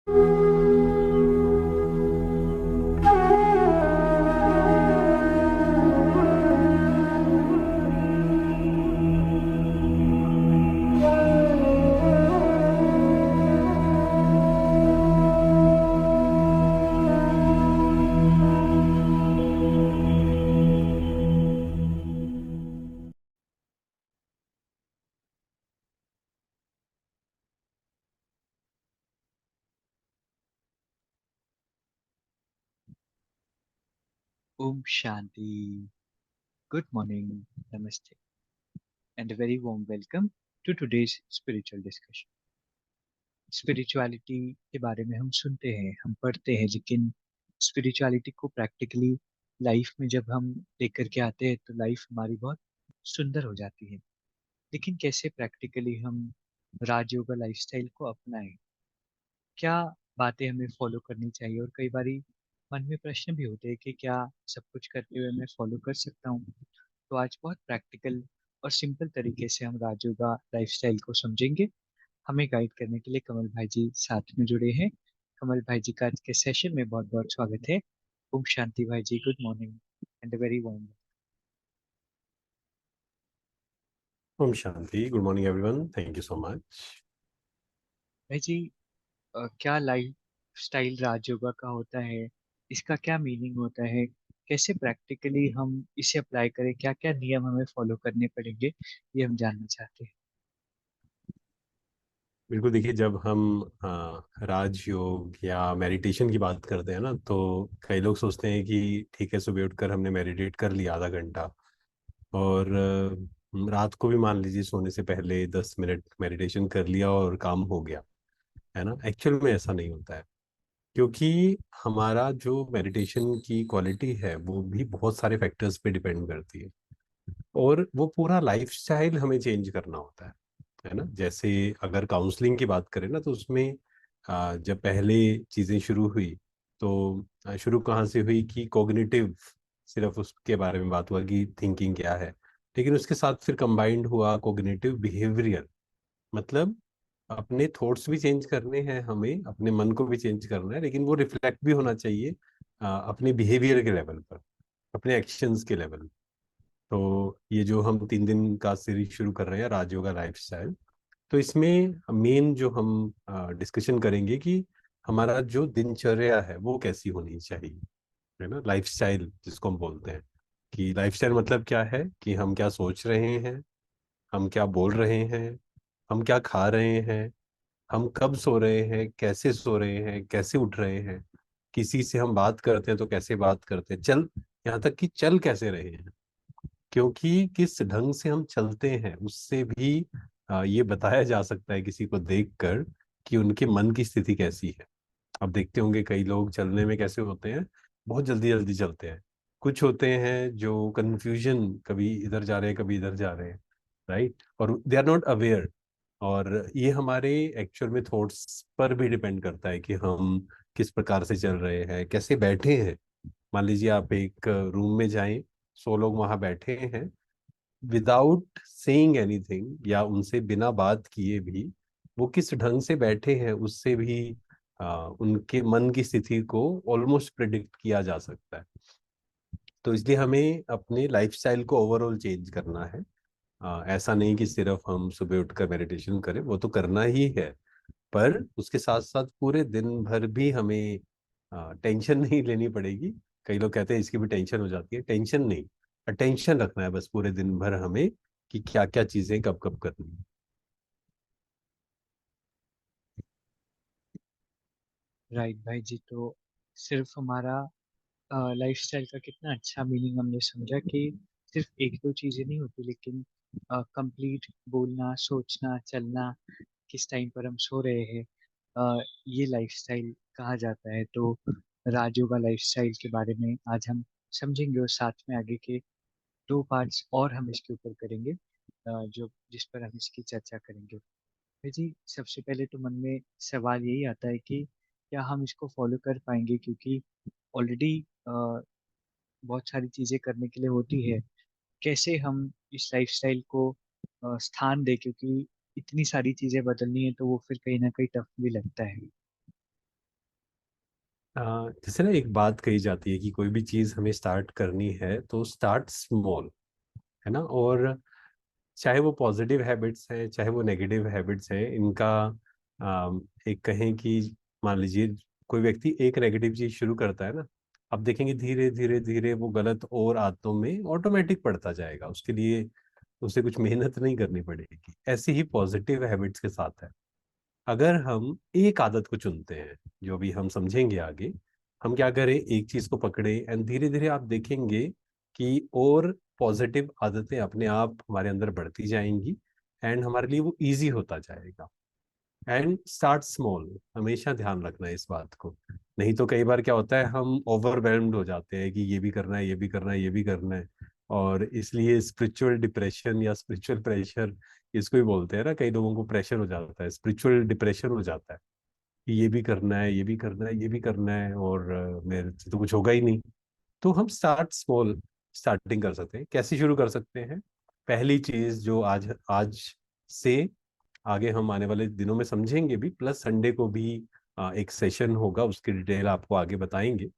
Om Shanti. Good morning, Namaste, and a very warm welcome to today's spiritual discussion. Spirituality के बारे में हम सुनते हैं, हम पढ़ते हैं, लेकिन स्पिरिचुअलिटी को प्रैक्टिकली लाइफ में जब हम लेकर के आते हैं तो लाइफ हमारी बहुत सुंदर हो जाती है। लेकिन कैसे प्रैक्टिकली हम राजयोगा लाइफस्टाइल को अपनाएं? क्या बातें हमें फॉलो करनी चाहिए? और कई बारी मन में प्रश्न भी होते हैं कि क्या सब कुछ करते हुए मैं फॉलो कर सकता हूँ? तो आज बहुत प्रैक्टिकल और सिंपल तरीके से हम राजयोगा लाइफस्टाइल को समझेंगे। हमें गाइड करने के लिए कमल भाई जी साथ में जुड़े हैं। कमल भाई जी का आज के सेशन में बहुत बहुत स्वागत है। ओम शांति भाई जी, good morning and very warm. Om Shanti. Good morning, everyone. Thank you so much. भाई जी, क्या लाइफ स्टाइल राजयोगा का होता है? इसका क्या मीनिंग होता है? कैसे प्रैक्टिकली हम इसे अप्लाई करें? क्या क्या नियम हमें फॉलो करने पड़ेंगे, ये हम जानना चाहते हैं। बिल्कुल देखिए, जब हम राजयोग या मेडिटेशन की बात करते हैं ना, तो कई लोग सोचते हैं कि ठीक है, सुबह उठकर हमने मेडिटेट कर लिया आधा घंटा, और रात को भी मान लीजिए सोने से पहले 10 मिनट मेडिटेशन कर लिया और काम हो गया। है ना, एक्चुअल में ऐसा नहीं होता है। क्योंकि हमारा जो मेडिटेशन की क्वालिटी है वो भी बहुत सारे फैक्टर्स पे डिपेंड करती है, और वो पूरा लाइफस्टाइल हमें चेंज करना होता है ना। जैसे अगर काउंसलिंग की बात करें ना, तो उसमें जब पहले चीज़ें शुरू हुई, तो शुरू कहाँ से हुई कि कॉग्निटिव, सिर्फ उसके बारे में बात हुआ कि थिंकिंग क्या है। लेकिन उसके साथ फिर कंबाइंड हुआ कॉग्निटिव बिहेवियरल, मतलब अपने थॉट्स भी चेंज करने हैं, हमें अपने मन को भी चेंज करना है, लेकिन वो रिफ्लेक्ट भी होना चाहिए अपने बिहेवियर के लेवल पर, अपने एक्शंस के लेवल। तो ये जो हम 3 दिन का सीरीज शुरू कर रहे हैं राजयोगा लाइफस्टाइल, तो इसमें मेन जो हम डिस्कशन करेंगे कि हमारा जो दिनचर्या है वो कैसी होनी चाहिए। है ना, लाइफस्टाइल जिसको हम बोलते हैं, कि लाइफस्टाइल मतलब क्या है, कि हम क्या सोच रहे हैं, हम क्या बोल रहे हैं, हम क्या खा रहे हैं, हम कब सो रहे हैं, कैसे सो रहे हैं, कैसे उठ रहे हैं, किसी से हम बात करते हैं तो कैसे बात करते हैं, चल, यहाँ तक कि चल कैसे रहे हैं। क्योंकि किस ढंग से हम चलते हैं उससे भी ये बताया जा सकता है किसी को देखकर कि उनके मन की स्थिति कैसी है। अब देखते होंगे कई लोग चलने में कैसे होते हैं, बहुत जल्दी जल्दी चलते हैं। कुछ होते हैं जो कंफ्यूजन, कभी इधर जा रहे हैं कभी इधर जा रहे हैं, राइट, और दे आर नॉट अवेयर। और ये हमारे एक्चुअल में थॉट्स पर भी डिपेंड करता है कि हम किस प्रकार से चल रहे हैं, कैसे बैठे हैं। मान लीजिए आप एक रूम में जाएं, 100 लोग वहां बैठे हैं, विदाउट सेइंग एनीथिंग या उनसे बिना बात किए भी वो किस ढंग से बैठे हैं उससे भी उनके मन की स्थिति को ऑलमोस्ट प्रिडिक्ट किया जा सकता है। तो इसलिए हमें अपने लाइफस्टाइल को ओवरऑल चेंज करना है। ऐसा नहीं कि सिर्फ हम सुबह उठकर मेडिटेशन करें, वो तो करना ही है, पर उसके साथ साथ पूरे दिन भर भी हमें टेंशन नहीं लेनी पड़ेगी। कई लोग कहते हैं इसकी भी टेंशन हो जाती है, टेंशन नहीं, अटेंशन रखना है बस पूरे दिन भर हमें, कि क्या क्या चीजें कब कब करनी है। राइट भाई जी, तो सिर्फ हमारा लाइफस्टाइल का कितना अच्छा मीनिंग हमने समझा कि सिर्फ एक दो चीजें नहीं होती, लेकिन कंप्लीट बोलना, सोचना, चलना, किस टाइम पर हम सो रहे हैं, ये लाइफस्टाइल कहा जाता है। तो राजयोगा लाइफस्टाइल के बारे में आज हम समझेंगे, और साथ में आगे के दो पार्ट्स और हम इसके ऊपर करेंगे, जो जिस पर हम इसकी चर्चा करेंगे। भाई जी, सबसे पहले तो मन में सवाल यही आता है कि क्या हम इसको फॉलो कर पाएंगे, क्योंकि ऑलरेडी बहुत सारी चीजें करने के लिए होती है। कैसे हम इस लाइफस्टाइल को स्थान दे, क्योंकि इतनी सारी चीजें बदलनी है तो वो फिर कहीं ना कहीं टफ भी लगता है। जैसे ना एक बात कही जाती है कि कोई भी चीज़ हमें स्टार्ट करनी है तो स्टार्ट स्मॉल, है ना। और चाहे वो पॉजिटिव हैबिट्स हैं चाहे वो नेगेटिव हैबिट्स हैं, इनका एक कहें कि मान लीजिए कोई व्यक्ति एक नेगेटिव चीज शुरू करता है ना, आप देखेंगे धीरे धीरे धीरे वो गलत और आदतों में ऑटोमेटिक पड़ता जाएगा, उसके लिए उसे कुछ मेहनत नहीं करनी पड़ेगी। ऐसे ही पॉजिटिव हैबिट्स के साथ है। अगर हम एक आदत को चुनते हैं, जो भी हम समझेंगे आगे, हम क्या करें, एक चीज को पकड़े एंड धीरे धीरे आप देखेंगे कि और पॉजिटिव आदतें अपने आप हमारे अंदर बढ़ती जाएंगी एंड हमारे लिए वो इजी होता जाएगा। एंड स्टार्ट स्मॉल, हमेशा ध्यान रखना है इस बात को। नहीं तो कई बार क्या होता है, हम ओवरवेल्म्ड हो जाते हैं कि ये भी करना है, ये भी करना है, ये भी करना है। और इसलिए स्पिरिचुअल डिप्रेशन या स्पिरिचुअल प्रेशर, इसको ही बोलते हैं ना, कई लोगों को प्रेशर हो जाता है, स्पिरिचुअल डिप्रेशन हो जाता है कि ये भी करना है, ये भी करना है, ये भी करना है, और मेरे से तो कुछ होगा ही नहीं। तो हम स्टार्ट स्मॉल स्टार्टिंग कर सकते हैं। कैसे शुरू कर सकते हैं? पहली चीज जो आज आज से आगे हम आने वाले दिनों में समझेंगे भी, प्लस संडे को भी एक सेशन होगा, उसकी डिटेल आपको आगे बताएंगे।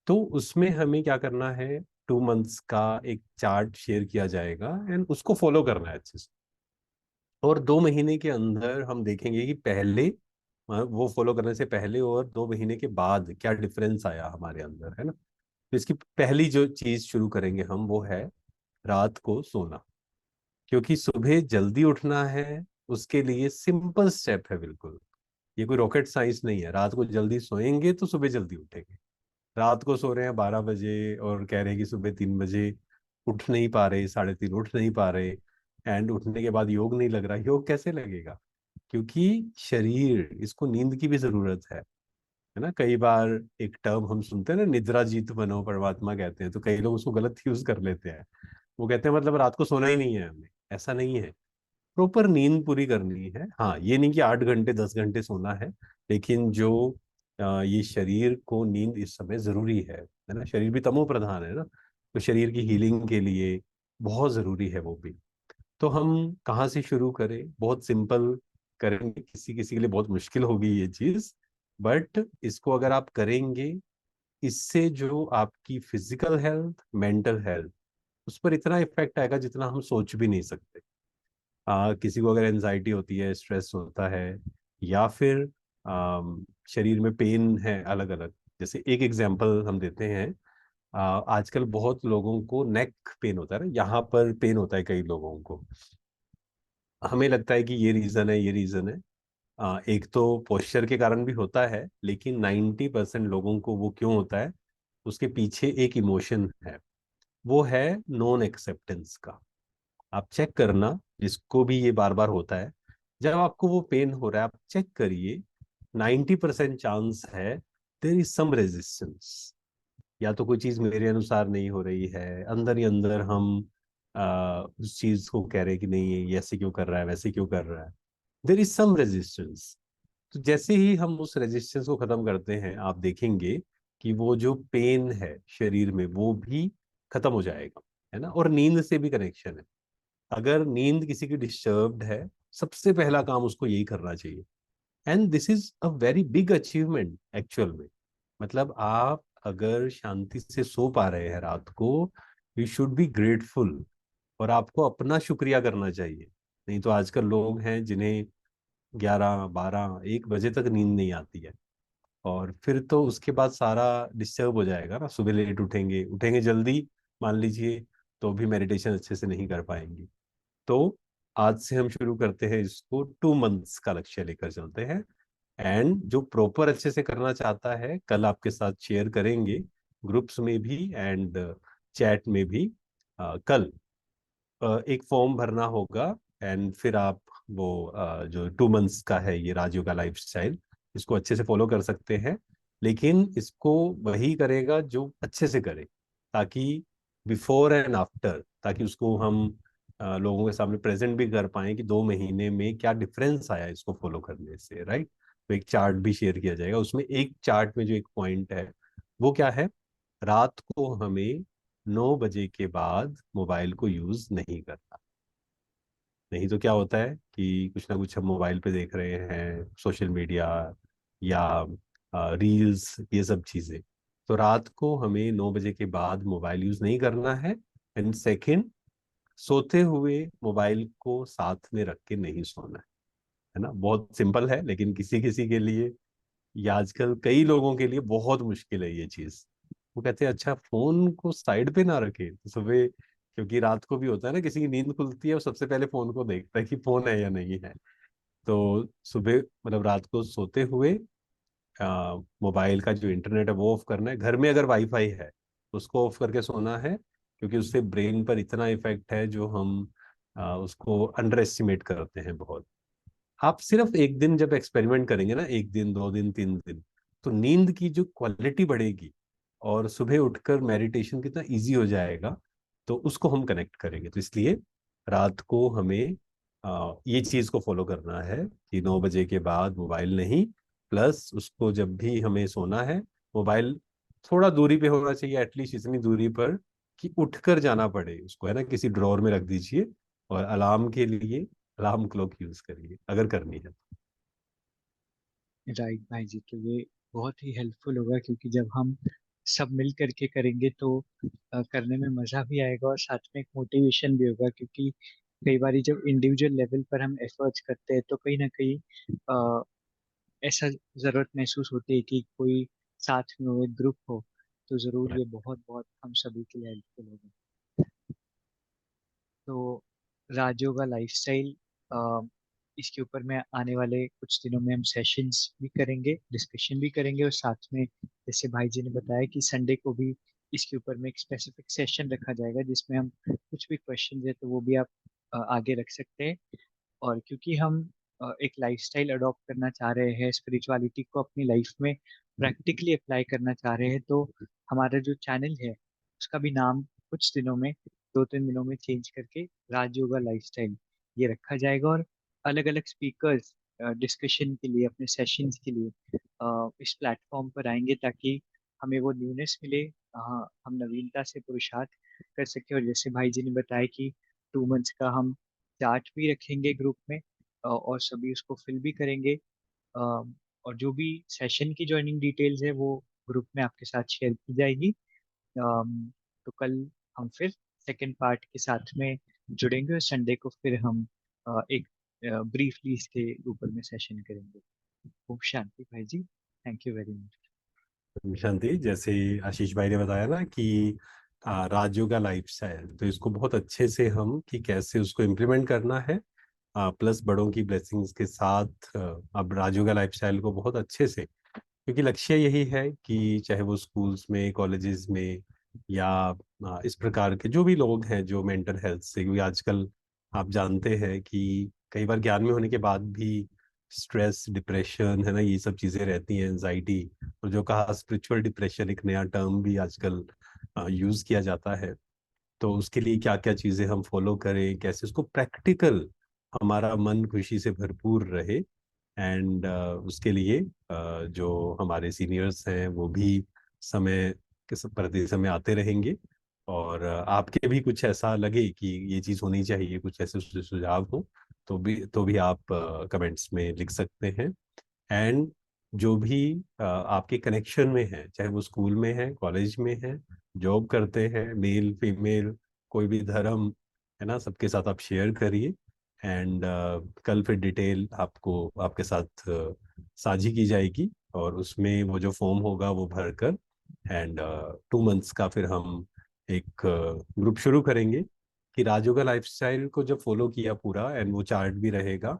तो उसमें हमें क्या करना है, 2 मंथ्स का एक चार्ट शेयर किया जाएगा एंड उसको फॉलो करना है अच्छे से। और 2 महीने के अंदर हम देखेंगे कि पहले वो फॉलो करने से पहले और 2 महीने के बाद क्या डिफरेंस आया हमारे अंदर, है ना। तो इसकी पहली जो चीज शुरू करेंगे हम, वो है रात को सोना। क्योंकि सुबह जल्दी उठना है, उसके लिए सिंपल स्टेप है बिल्कुल। ये कोई रॉकेट साइंस नहीं है। रात को जल्दी सोएंगे तो सुबह जल्दी उठेंगे। रात को सो रहे हैं 12 बजे और कह रहे हैं कि सुबह 3 बजे उठ नहीं पा रहे, 3:30 उठ नहीं पा रहे, एंड उठने के बाद योग नहीं लग रहा। योग कैसे लगेगा? क्योंकि शरीर, इसको नींद की भी जरूरत है ना। कई बार एक टर्म हम सुनते हैं ना, निद्रा जीत बनो परमात्मा कहते हैं, तो कई लोग उसको गलत यूज कर लेते हैं। वो कहते हैं मतलब रात को सोना ही नहीं है हमें। ऐसा नहीं है। प्रॉपर नींद पूरी करनी है। हाँ, ये नहीं कि 8 घंटे 10 घंटे सोना है, लेकिन जो ये शरीर को नींद इस समय जरूरी है ना। शरीर भी तमो प्रधान है ना, तो शरीर की हीलिंग के लिए बहुत जरूरी है वो भी। तो हम कहाँ से शुरू करें? बहुत सिंपल करेंगे, किसी किसी के लिए बहुत मुश्किल होगी ये चीज, बट इसको अगर आप करेंगे, इससे जो आपकी फिजिकल हेल्थ, मेंटल हेल्थ, उस पर इतना इफेक्ट आएगा जितना हम सोच भी नहीं सकते। किसी को अगर एनजाइटी होती है, स्ट्रेस होता है, या फिर शरीर में पेन है अलग अलग। जैसे एक एग्जांपल हम देते हैं, आजकल बहुत लोगों को नेक पेन होता है ना, यहाँ पर पेन होता है कई लोगों को। हमें लगता है कि ये रीजन है, ये रीजन है। एक तो पोस्चर के कारण भी होता है, लेकिन 90% लोगों को वो क्यों होता है, उसके पीछे एक इमोशन है। वो है नॉन एक्सेप्टेंस का। आप चेक करना, जिसको भी ये बार बार होता है, जब आपको वो पेन हो रहा है, आप चेक करिए, 90% चांस है देर इज सम रेजिस्टेंस। या तो कोई चीज मेरे अनुसार नहीं हो रही है, अंदर ही अंदर हम उस चीज को कह रहे हैं कि नहीं, ये ऐसे क्यों कर रहा है, वैसे क्यों कर रहा है। There is some resistance. तो जैसे ही हम उस रेजिस्टेंस को खत्म करते हैं, आप देखेंगे कि वो जो पेन है शरीर में वो भी खत्म हो जाएगा, है ना। और नींद से भी कनेक्शन है। अगर नींद किसी की डिस्टर्ब्ड है, सबसे पहला काम उसको यही करना चाहिए। And this is a very big achievement actual में। मतलब आप अगर शांति से सो पा रहे हैं रात को, यू शुड बी ग्रेटफुल, और आपको अपना शुक्रिया करना चाहिए। नहीं तो आजकल लोग हैं जिन्हें 11 12 1 बजे तक नींद नहीं आती है, और फिर तो उसके बाद सारा डिस्टर्ब हो जाएगा ना। सुबह लेट उठेंगे, उठेंगे जल्दी मान लीजिए, तो भी मेडिटेशन अच्छे से नहीं कर पाएंगे। तो आज से हम शुरू करते हैं इसको, 2 मंथ्स का लक्ष्य लेकर चलते हैं। एंड जो प्रॉपर अच्छे से करना चाहता है, कल आपके साथ शेयर करेंगे, ग्रुप्स में भी एंड चैट में भी। कल एक फॉर्म भरना होगा, एंड फिर आप वो जो 2 मंथ्स का है ये राजयोग का लाइफस्टाइल, इसको अच्छे से फॉलो कर सकते हैं। लेकिन इसको वही करेगा जो अच्छे से करे, ताकि बिफोर एंड आफ्टर, ताकि उसको हम लोगों के सामने प्रेजेंट भी कर पाए कि 2 महीने में क्या डिफरेंस आया इसको फॉलो करने से, राइट। तो एक चार्ट भी शेयर किया जाएगा। उसमें एक चार्ट में जो एक पॉइंट है, वो क्या है, रात को हमें 9 बजे के बाद मोबाइल को यूज नहीं करना। नहीं तो क्या होता है कि कुछ ना कुछ हम मोबाइल पे देख रहे हैं, सोशल मीडिया, या रील्स, ये सब चीजें। तो रात को हमें 9 बजे के बाद मोबाइल यूज नहीं करना है। एंड सेकंड, सोते हुए मोबाइल को साथ में रख के नहीं सोना है ना। बहुत सिंपल है, लेकिन किसी किसी के लिए, ये आजकल कई लोगों के लिए बहुत मुश्किल है ये चीज। वो कहते हैं अच्छा फोन को साइड पे ना रखे तो सुबह, क्योंकि रात को भी होता है ना, किसी की नींद खुलती है और सबसे पहले फोन को देखता है कि फोन है या नहीं है। तो सुबह मतलब रात को सोते हुए मोबाइल का जो इंटरनेट है वो ऑफ करना है। घर में अगर वाईफाई है उसको ऑफ करके सोना है, क्योंकि उससे ब्रेन पर इतना इफेक्ट है जो हम उसको अंडर एस्टिमेट करते हैं बहुत। आप सिर्फ एक दिन जब एक्सपेरिमेंट करेंगे ना, 1 दिन 2 दिन 3 दिन, तो नींद की जो क्वालिटी बढ़ेगी और सुबह उठकर मेडिटेशन कितना इजी हो जाएगा, तो उसको हम कनेक्ट करेंगे। तो इसलिए रात को हमें ये चीज को फॉलो करना है कि 9 बजे के बाद मोबाइल नहीं। प्लस उसको जब भी हमें सोना है, मोबाइल थोड़ा दूरी पे होना चाहिए, एटलीस्ट इतनी दूरी पर कि उठकर जाना पड़े उसको, है ना, किसी ड्रॉर में रख दीजिए। और अलार्म के लिए अलार्म क्लॉक यूज करिए अगर करनी है। राइट भाई जी, तो ये बहुत ही हेल्पफुल होगा, क्योंकि जब हम सब मिल करके करेंगे तो करने में मजा भी आएगा और साथ में एक मोटिवेशन भी होगा। क्योंकि कई बार जब इंडिविजुअल लेवल पर हम एफर्ट्स करते हैं तो कहीं ना कहीं अ, ऐसा जरूरत महसूस होती है कि कोई साथ में हो, एक ग्रुप हो, तो जरूर ये बहुत बहुत हम सभी के लिए हेल्पफुल होगा। तो राजयोगा लाइफस्टाइल, इसके ऊपर में आने वाले कुछ दिनों में हम सेशंस भी करेंगे, डिस्कशन भी करेंगे, और साथ में जैसे भाई जी ने बताया कि संडे को भी इसके ऊपर में एक स्पेसिफिक सेशन रखा जाएगा जिसमें हम कुछ भी क्वेश्चन है तो वो भी आप आगे रख सकते हैं। और क्योंकि हम एक लाइफस्टाइल अडॉप्ट करना चाह रहे हैं, स्पिरिचुअलिटी को अपनी लाइफ में प्रैक्टिकली अप्लाई करना चाह रहे हैं, तो हमारा जो चैनल है उसका भी नाम कुछ दिनों में, 2-3 दिनों में चेंज करके राजयोगा लाइफस्टाइल ये रखा जाएगा। और अलग अलग स्पीकर्स डिस्कशन के लिए, अपने सेशंस के लिए इस प्लेटफॉर्म पर आएंगे, ताकि हमें वो न्यूनेस मिले, हम नवीनता से पुरुषार्थ कर सके। और जैसे भाई जी ने बताया कि 2 मंथ्स का हम चार्ट भी रखेंगे ग्रुप में, और सभी उसको फिल भी करेंगे। अ, और जो भी सेशन की ज्वाइनिंग डिटेल्स है वो ग्रुप में आपके साथ शेयर की जाएगी। तो कल हम फिर सेकंड पार्ट के साथ में जुड़ेंगे, और संडे को फिर हम एक ब्रीफली इसके ऊपर में सेशन करेंगे। ओम शांति भाई जी, थैंक यू वेरी मच। शांति, जैसे आशीष भाई ने बताया ना कि राजयोग का लाइफस्टाइल, तो इसको बहुत अच्छे से हम कि कैसे उसको इम्प्लीमेंट करना है, प्लस बड़ों की ब्लेसिंग्स के साथ अब राजयोग का लाइफस्टाइल को बहुत अच्छे से, क्योंकि लक्ष्य यही है कि चाहे वो स्कूल्स में, कॉलेजेस में, या इस प्रकार के जो भी लोग हैं जो मेंटल हेल्थ से, क्योंकि आजकल आप जानते हैं कि कई बार ज्ञान में होने के बाद भी स्ट्रेस, डिप्रेशन, है ना, ये सब चीज़ें रहती हैं, एंजाइटी। और जो कहा स्पिरिचुअल डिप्रेशन, एक नया टर्म भी आजकल यूज़ किया जाता है। तो उसके लिए क्या क्या चीज़ें हम फॉलो करें, कैसे उसको प्रैक्टिकल हमारा मन खुशी से भरपूर रहे। एंड उसके लिए जो हमारे सीनियर्स हैं वो भी समय के प्रति समय आते रहेंगे। और आपके भी कुछ ऐसा लगे कि ये चीज़ होनी चाहिए, कुछ ऐसे सुझाव हो, तो भी आप कमेंट्स में लिख सकते हैं। एंड जो भी आपके कनेक्शन में है, चाहे वो स्कूल में है, कॉलेज में है, जॉब करते हैं, मेल फीमेल, कोई भी धर्म, है ना, सबके साथ आप शेयर करिए। एंड कल फिर डिटेल आपको आपके साथ साझी की जाएगी, और उसमें वो जो फॉर्म होगा वो भरकर, एंड 2 मंथ्स का फिर हम एक ग्रुप शुरू करेंगे कि राजयोगा लाइफस्टाइल को जब फॉलो किया पूरा, एंड वो चार्ट भी रहेगा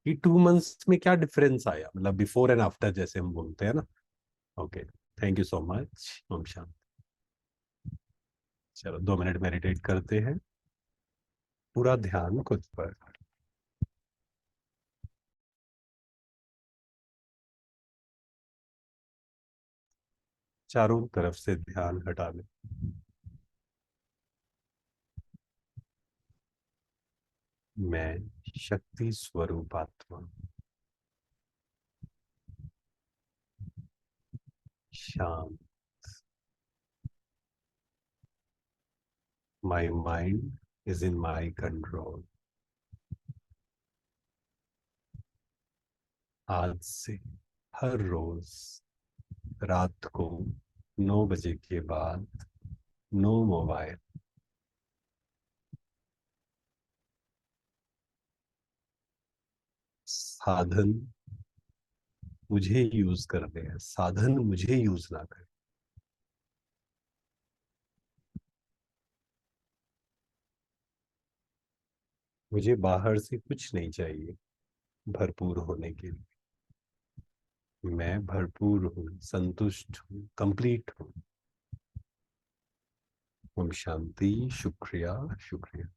कि 2 मंथ्स में क्या डिफरेंस आया, मतलब बिफोर एंड आफ्टर जैसे हम बोलते हैं ना। Okay, thank you so much. Om Shanti. चलो 2 मिनट मेडिटेट करते हैं, पूरा ध्यान खुद पर, चारों तरफ से ध्यान हटा लें। मैं शक्ति स्वरूप आत्मा, शांत। My mind is in my control. आज से हर रोज रात को 9 बजे के बाद नो मोबाइल। साधन मुझे यूज करने हैं, साधन मुझे यूज ना करें। मुझे बाहर से कुछ नहीं चाहिए भरपूर होने के लिए। मैं भरपूर हूँ, संतुष्ट हूँ, कंप्लीट हूँ। ओम शांति। शुक्रिया। शुक्रिया।